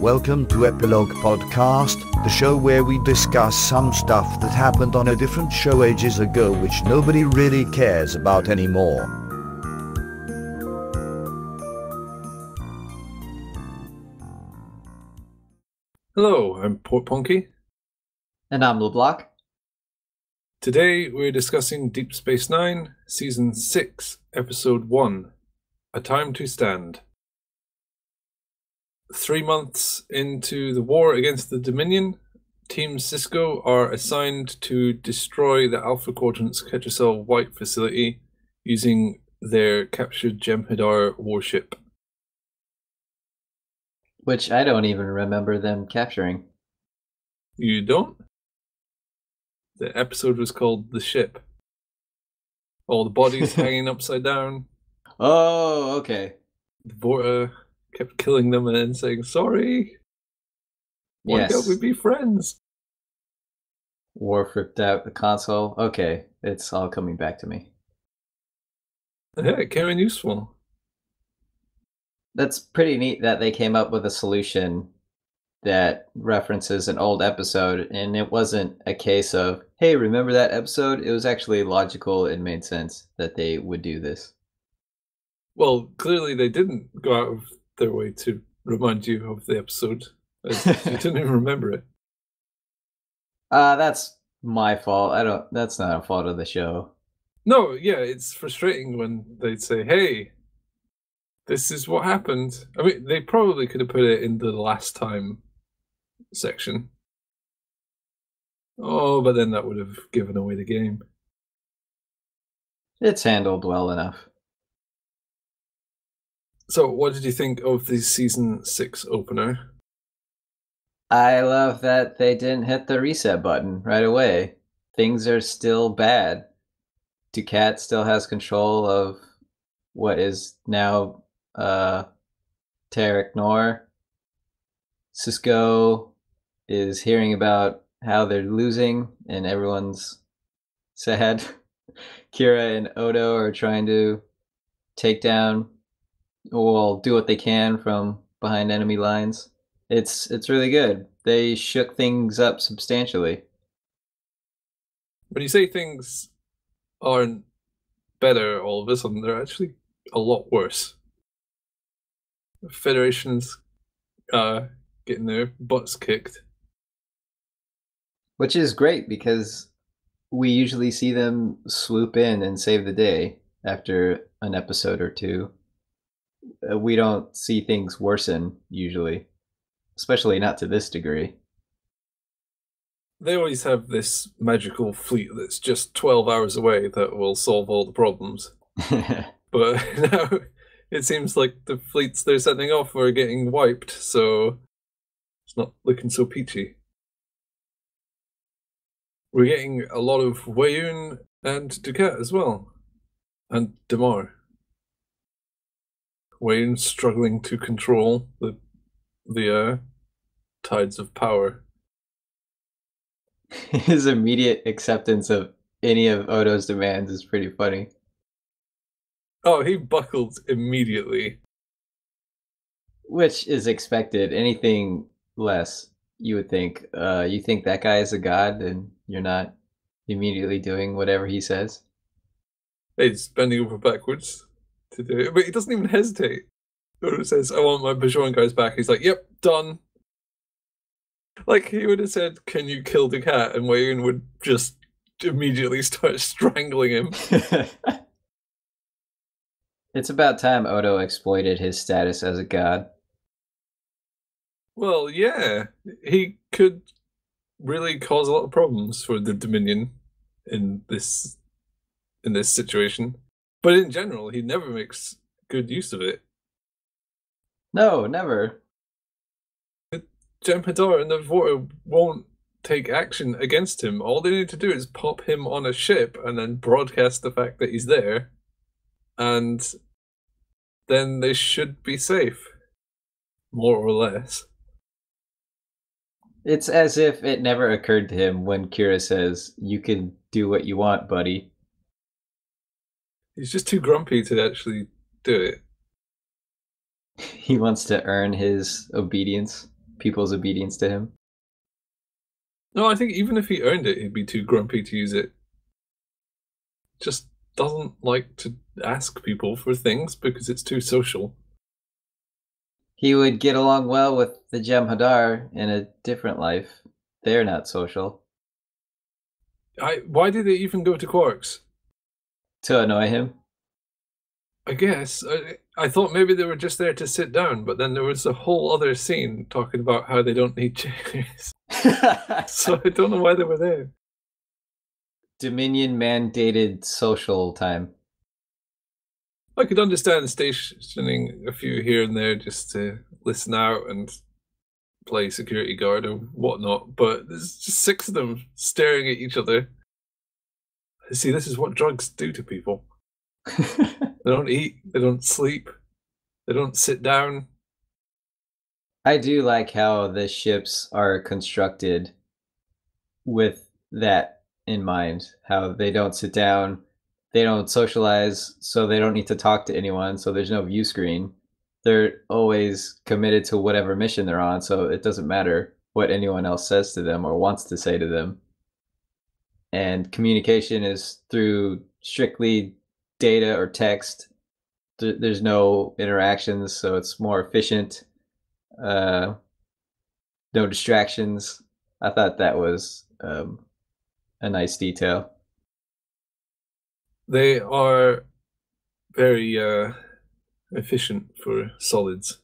Welcome to Epilogue Podcast, the show where we discuss some stuff that happened on a different show ages ago which nobody really cares about anymore. Hello, I'm Portponky. And I'm LeBloc. Today we're discussing Deep Space Nine, Season 6, Episode 1, A Time to Stand. 3 months into the war against the Dominion, Team Cisco are assigned to destroy the Alpha Quadrant's Ketracel White facility using their captured Jem'Hadar warship. Which I don't even remember them capturing. You don't? The episode was called The Ship. All the bodies hanging upside down. Oh, okay. The Vorta kept killing them and then saying, sorry. Why can't we be friends? Worf ripped out the console. Okay, it's all coming back to me. Yeah, it came in useful. That's pretty neat that they came up with a solution that references an old episode, and it wasn't a case of, hey, remember that episode? It was actually logical and made sense that they would do this. Well, clearly they didn't go out of their way to remind you of the episode. You didn't even remember it. That's my fault. That's not a fault of the show. No, yeah, it's frustrating when they say, hey, this is what happened. I mean, they probably could have put it in the last time section. Oh, but then that would have given away the game. It's handled well enough. So, what did you think of the Season 6 opener? I love that they didn't hit the reset button right away. Things are still bad. Dekat still has control of what is now Tarek Noor. Cisco is hearing about how they're losing and everyone's sad. Kira and Odo are trying to take down, well, do what they can from behind enemy lines. It's really good. They shook things up substantially. When you say things aren't better all of a sudden, they're actually a lot worse. The Federation's getting their butts kicked. Which is great because we usually see them swoop in and save the day after an episode or two. We don't see things worsen usually, especially not to this degree. They always have this magical fleet that's just 12 hours away that will solve all the problems. But now it seems like the fleets they're sending off are getting wiped, so it's not looking so peachy. We're getting a lot of Weyoun and Dekat as well. And Damar. Weyoun struggling to control the tides of power. His immediate acceptance of any of Odo's demands is pretty funny. Oh, he buckled immediately. Which is expected. Anything less, you would think. You think that guy is a god and you're not immediately doing whatever he says? He's bending over backwards to do it, but he doesn't even hesitate. Odo says, I want my Bajoran guys back. He's like, yep, done. Like, he would have said, can you kill the cat? And Weyoun would just immediately start strangling him. It's about time Odo exploited his status as a god. Well, yeah. He could really cause a lot of problems for the Dominion in this situation. But in general, he never makes good use of it. No, never. Jem'Hadar and the Vorta won't take action against him. All they need to do is pop him on a ship and then broadcast the fact that he's there. And then they should be safe. More or less. It's as if it never occurred to him when Kira says, you can do what you want, buddy. He's just too grumpy to actually do it. He wants to earn his obedience. people's obedience to him. No, I think even if he earned it, he'd be too grumpy to use it. Just doesn't like to ask people for things because it's too social. He would get along well with the Jem'Hadar in a different life. They're not social. Why did they even go to Quarks? To annoy him. I guess. I thought maybe they were just there to sit down, but then there was a whole other scene talking about how they don't need chairs. So I don't know why they were there. Dominion mandated social time. I could understand stationing a few here and there just to listen out and play security guard or whatnot, but there's just 6 of them staring at each other. See, this is what drugs do to people. They don't eat, they don't sleep, they don't sit down. I do like how the ships are constructed with that in mind, how they don't sit down, they don't socialize, so they don't need to talk to anyone, so there's no view screen. They're always committed to whatever mission they're on, so it doesn't matter what anyone else says to them or wants to say to them. And communication is through strictly data or text. There's no interactions, so it's more efficient. No distractions. I thought that was a nice detail. They are very efficient for solids.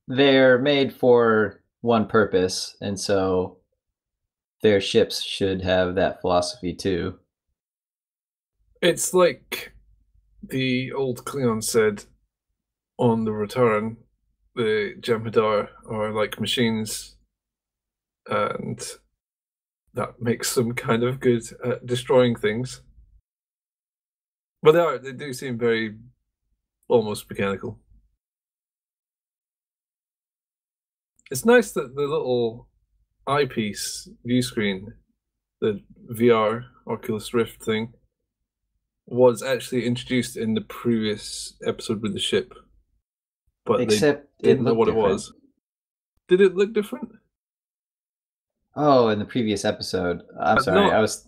They're made for one purpose, and so their ships should have that philosophy too. It's like the old Cleon said on the return, the Jem'Hadar are like machines, and that makes them kind of good at destroying things. But they do seem very almost mechanical. It's nice that the little eyepiece view screen, the VR Oculus Rift thing, was actually introduced in the previous episode with the ship. But Except they didn't know what different. it was. Did it look different? Oh, in the previous episode. I'm sorry, no. I was...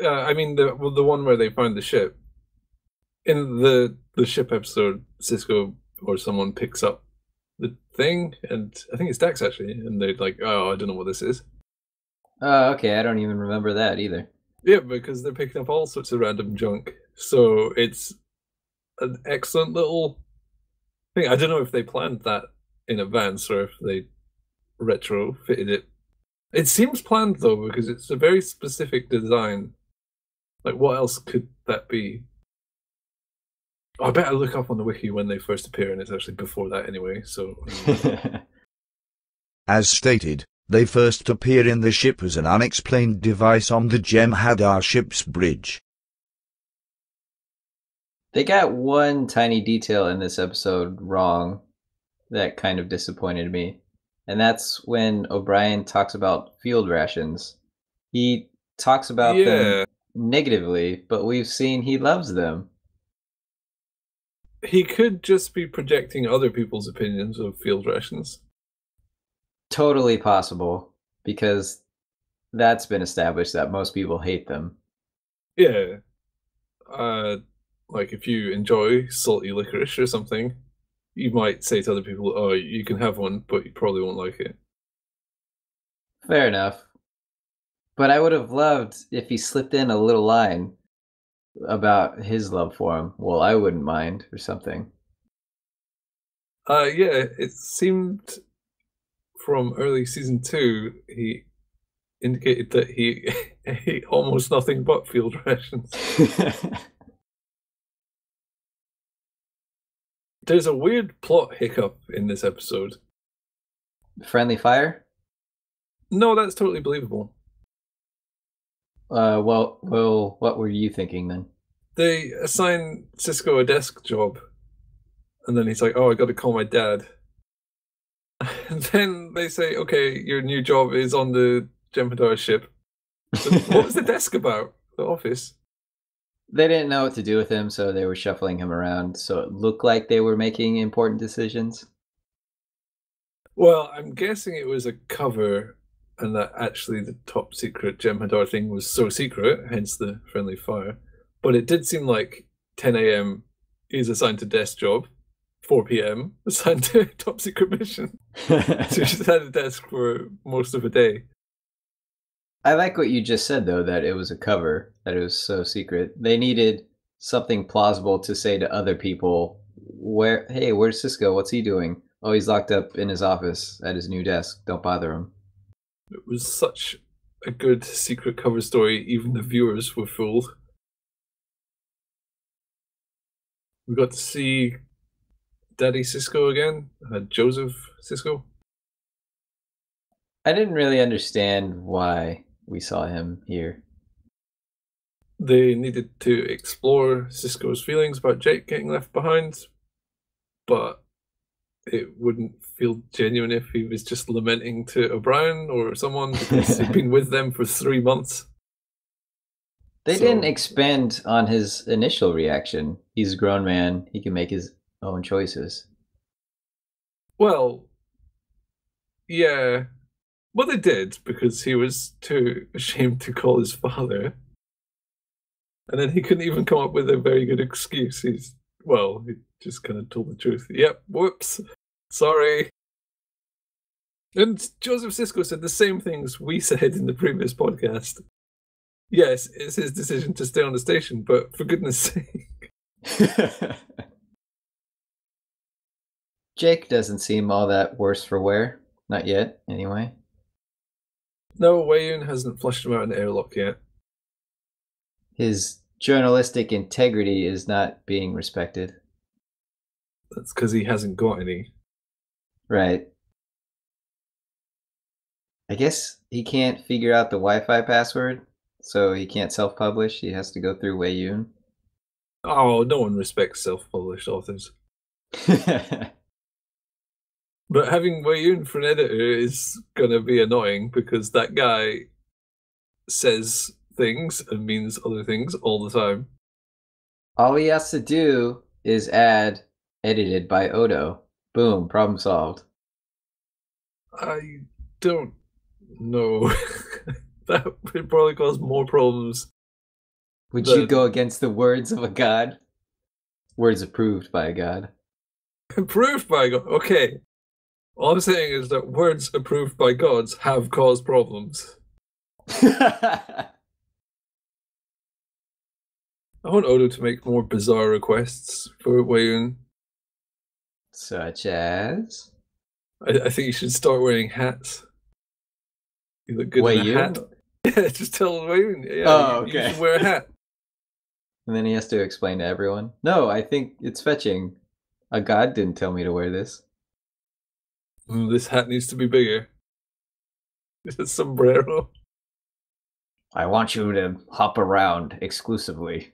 I mean, the one where they found the ship. In the ship episode, Cisco or someone picks up the thing, and I think it's Dax actually, and they're like, oh, I don't know what this is. Oh, okay, I don't even remember that either. Yeah, because they're picking up all sorts of random junk. So it's an excellent little thing. I don't know if they planned that in advance or if they retrofitted it. It seems planned though, because it's a very specific design. Like, what else could that be? I better look up on the wiki when they first appear, and it's actually before that anyway, so... As stated, they first appear in the ship as an unexplained device on the Jem'Hadar ship's bridge. They got one tiny detail in this episode wrong that kind of disappointed me. And that's when O'Brien talks about field rations. He talks about them negatively, but we've seen he loves them. He could just be projecting other people's opinions of field rations. Totally possible, because that's been established that most people hate them. Yeah. Like if you enjoy salty licorice or something, you might say to other people, oh, you can have one, but you probably won't like it. Fair enough. But I would have loved if he slipped in a little line about his love for him. Well, I wouldn't mind, or something. Yeah, it seemed from early season 2, he indicated that he ate almost nothing but field rations. There's a weird plot hiccup in this episode. Friendly fire? No, that's totally believable. Well, what were you thinking then? They assign Cisco a desk job, and then he's like, oh, I gotta call my dad. And then they say, okay, your new job is on the Jem'Hadar ship. So what was the desk about? The office? They didn't know what to do with him, so they were shuffling him around, so it looked like they were making important decisions. Well, I'm guessing it was a cover, and that actually the top secret Jem'Hadar thing was so secret, hence the friendly fire. But it did seem like 10 a.m. is assigned to desk job, 4 p.m. assigned to top secret mission. So she's had a desk for most of a day. I like what you just said, though, that it was a cover, that it was so secret. They needed something plausible to say to other people, hey, where's Cisco? What's he doing? Oh, he's locked up in his office at his new desk. Don't bother him. It was such a good secret cover story, even the viewers were fooled. We got to see Daddy Cisco again, Joseph Cisco. I didn't really understand why we saw him here. They needed to explore Cisco's feelings about Jake getting left behind, but it wouldn't feel genuine if he was just lamenting to O'Brien or someone because he'd been with them for 3 months. They didn't expand on his initial reaction. He's a grown man. He can make his own choices. Well, yeah. Well, they did, because he was too ashamed to call his father. And then he couldn't even come up with a very good excuse. He just kind of told the truth. Yep, whoops. Sorry. And Joseph Cisco said the same things we said in the previous podcast. Yes, it's his decision to stay on the station, but for goodness sake. Jake doesn't seem all that worse for wear. Not yet, anyway. No, Wei-Yun hasn't flushed him out in the airlock yet. His journalistic integrity is not being respected. That's because he hasn't got any. Right. I guess he can't figure out the Wi-Fi password, so he can't self-publish. He has to go through Wei-Yun. Oh, no one respects self-published authors. But having Wei-Yun for an editor is going to be annoying because that guy says things and means other things all the time. All he has to do is add edited by Odo. Boom, problem solved. I don't know. That would probably cause more problems. Would you go against the words of a god? Words approved by a god. Approved by a god? Okay. All I'm saying is that words approved by gods have caused problems. I want Odo to make more bizarre requests for Wei-Yun. Such as? I think you should start wearing hats. You look good in a hat. Yeah, just tell Wei-Yun. Yeah, you should wear a hat. And then he has to explain to everyone. No, I think it's fetching. A god didn't tell me to wear this. This hat needs to be bigger. It's a sombrero. I want you to hop around exclusively.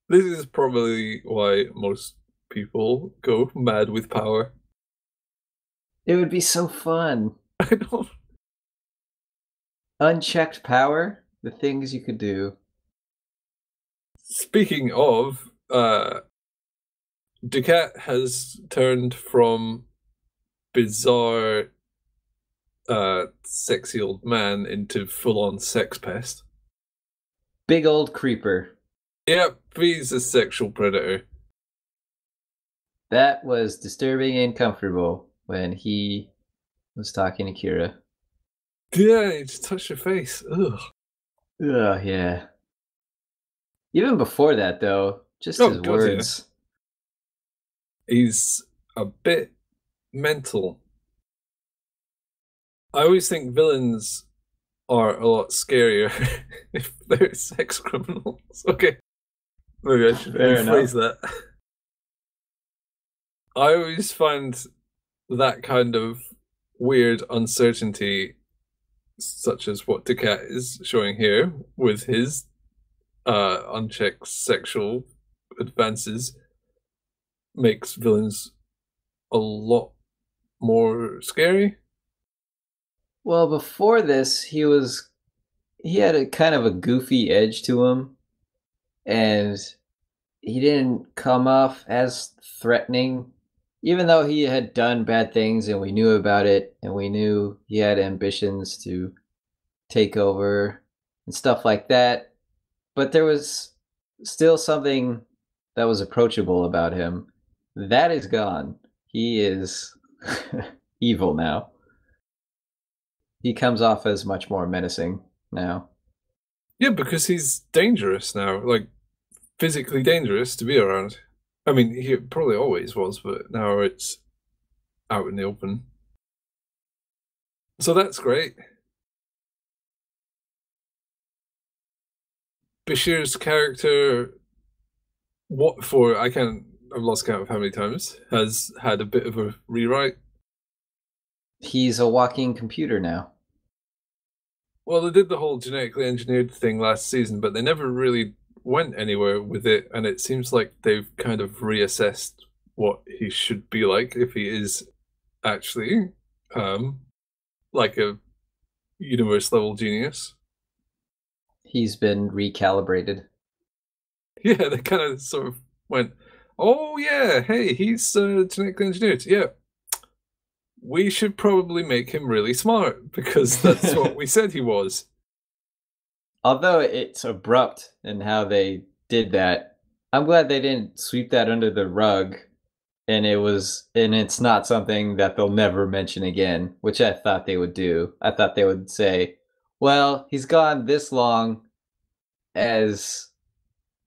This is probably why most people go mad with power. It would be so fun. I don't. Unchecked power, the things you could do. Speaking of, Dekat has turned from bizarre, sexy old man into full-on sex pest. Big old creeper. Yep, he's a sexual predator. That was disturbing and comfortable when he was talking to Kira. Yeah, he just touched her face. Ugh. Ugh, yeah. Even before that, though, just his words. Yeah. He's a bit mental. I always think villains are a lot scarier if they're sex criminals. Okay, maybe I should rephrase that. I always find that kind of weird uncertainty, such as what Dekat is showing here with his unchecked sexual advances, makes villains a lot more scary. Well, before this, he had a kind of a goofy edge to him, and he didn't come off as threatening even though he had done bad things and we knew about it and we knew he had ambitions to take over and stuff like that, but there was still something that was approachable about him. That is gone. He is evil now. He comes off as much more menacing now. Yeah, because he's dangerous now, like physically dangerous to be around. I mean, he probably always was, but now it's out in the open. So that's great. Bashir's character, I've lost count of how many times, has had a bit of a rewrite. He's a walking computer now. Well, they did the whole genetically engineered thing last season, but they never really went anywhere with it, and it seems like they've kind of reassessed what he should be like if he is actually like a universe level genius. He's been recalibrated. Yeah, they kind of sort of went, oh yeah, hey, he's genetically engineered. Yeah, we should probably make him really smart because that's what we said he was. Although it's abrupt in how they did that, I'm glad they didn't sweep that under the rug and it's not something that they'll never mention again, which I thought they would do. I thought they would say, well, he's gone this long as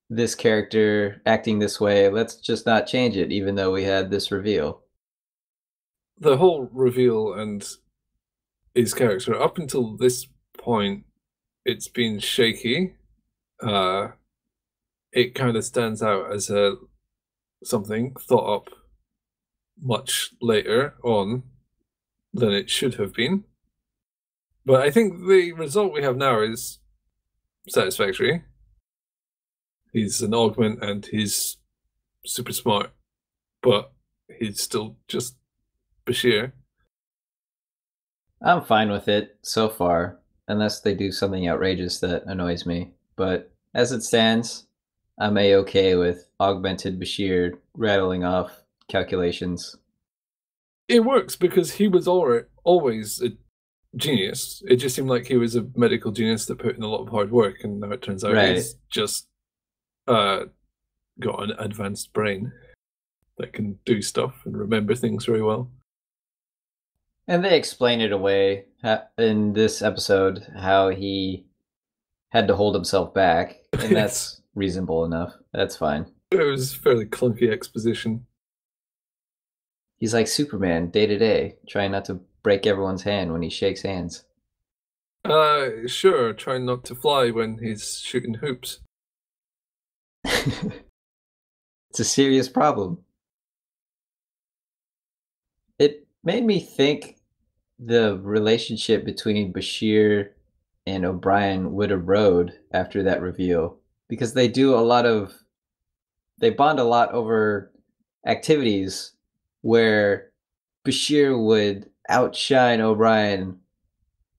this character acting this way. Let's just not change it, even though we had this reveal. The whole reveal and his character, up until this point, it's been shaky. It kind of stands out as something thought up much later on than it should have been. But I think the result we have now is satisfactory. He's an augment and he's super smart, but he's still just Bashir. I'm fine with it so far, unless they do something outrageous that annoys me. But as it stands, I'm A-okay with augmented Bashir rattling off calculations. It works because he was always a genius. It just seemed like he was a medical genius that put in a lot of hard work, and now it turns out he's just got an advanced brain that can do stuff and remember things very well. And they explain it away in this episode, how he had to hold himself back, and that's reasonable enough. That's fine. It was fairly clunky exposition. He's like Superman day to day, trying not to break everyone's hand when he shakes hands. Sure, trying not to fly when he's shooting hoops. It's a serious problem. It made me think the relationship between Bashir and O'Brien would erode after that reveal, because they bond a lot over activities where Bashir would outshine O'Brien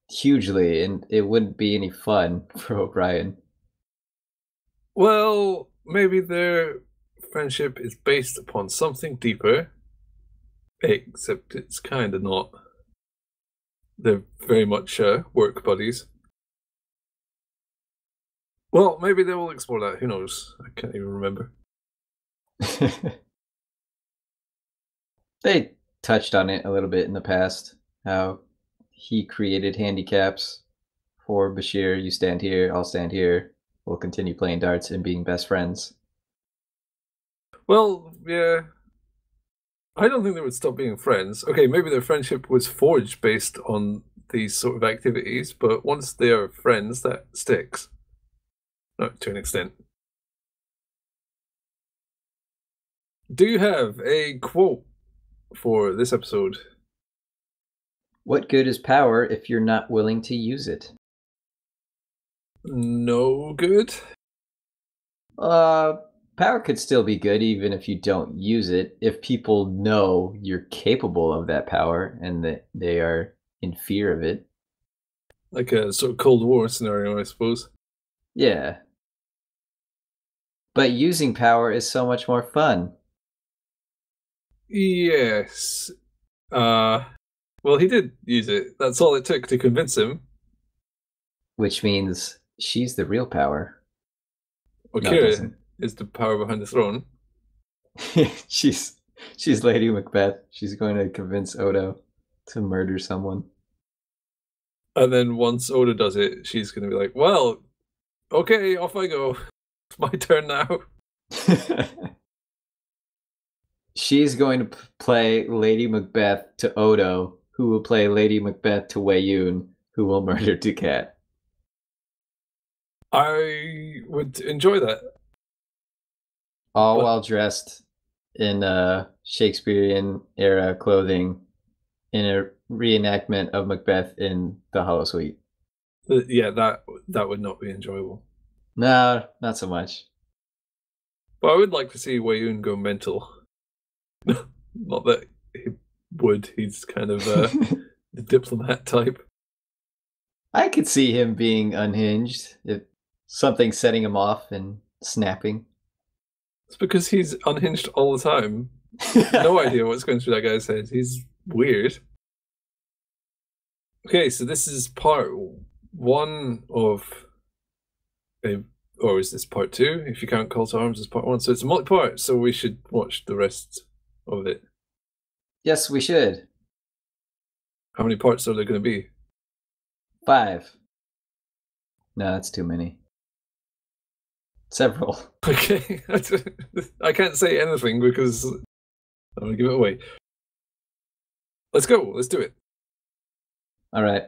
hugely, and it wouldn't be any fun for O'Brien. Well, maybe their friendship is based upon something deeper, except it's kind of not. They're very much work buddies. Well, maybe they will explore that. Who knows? I can't even remember. They touched on it a little bit in the past, how he created handicaps for Bashir. You stand here, I'll stand here. We'll continue playing darts and being best friends. Well, yeah. I don't think they would stop being friends. Okay, maybe their friendship was forged based on these sort of activities, but once they are friends, that sticks. To an extent. Do you have a quote for this episode? What good is power if you're not willing to use it? No good? Power could still be good even if you don't use it, if people know you're capable of that power and that they are in fear of it. Like a sort of Cold War scenario, I suppose. Yeah. But using power is so much more fun. Yes. Well, he did use it. That's all it took to convince him. Which means she's the real power. Well, No, it Kira doesn't. is the power behind the throne. she's Lady Macbeth. She's going to convince Odo to murder someone. And then once Oda does it, she's going to be like, well, okay, off I go. It's my turn now. She's going to play Lady Macbeth to Odo, who will play Lady Macbeth to Wei Yun, who will murder Dekat. I would enjoy that. All But- while dressed in Shakespearean era clothing in a reenactment of Macbeth in the Hollow Suite. Yeah, that would not be enjoyable. No, not so much. But I would like to see Wei Yun go mental. Not that he would. He's kind of the diplomat type. I could see him being unhinged, if something setting him off and snapping. It's because he's unhinged all the time. No idea what's going through that guy's head. He's weird. Okay, so this is part 1 of or is this part 2? If you count Call to Arms as part 1. So it's a multi-part, so we should watch the rest of it. Yes, we should. How many parts are there going to be? 5. No, that's too many. Several. Okay, I can't say anything because I'm going to give it away. Let's go. Let's do it. All right.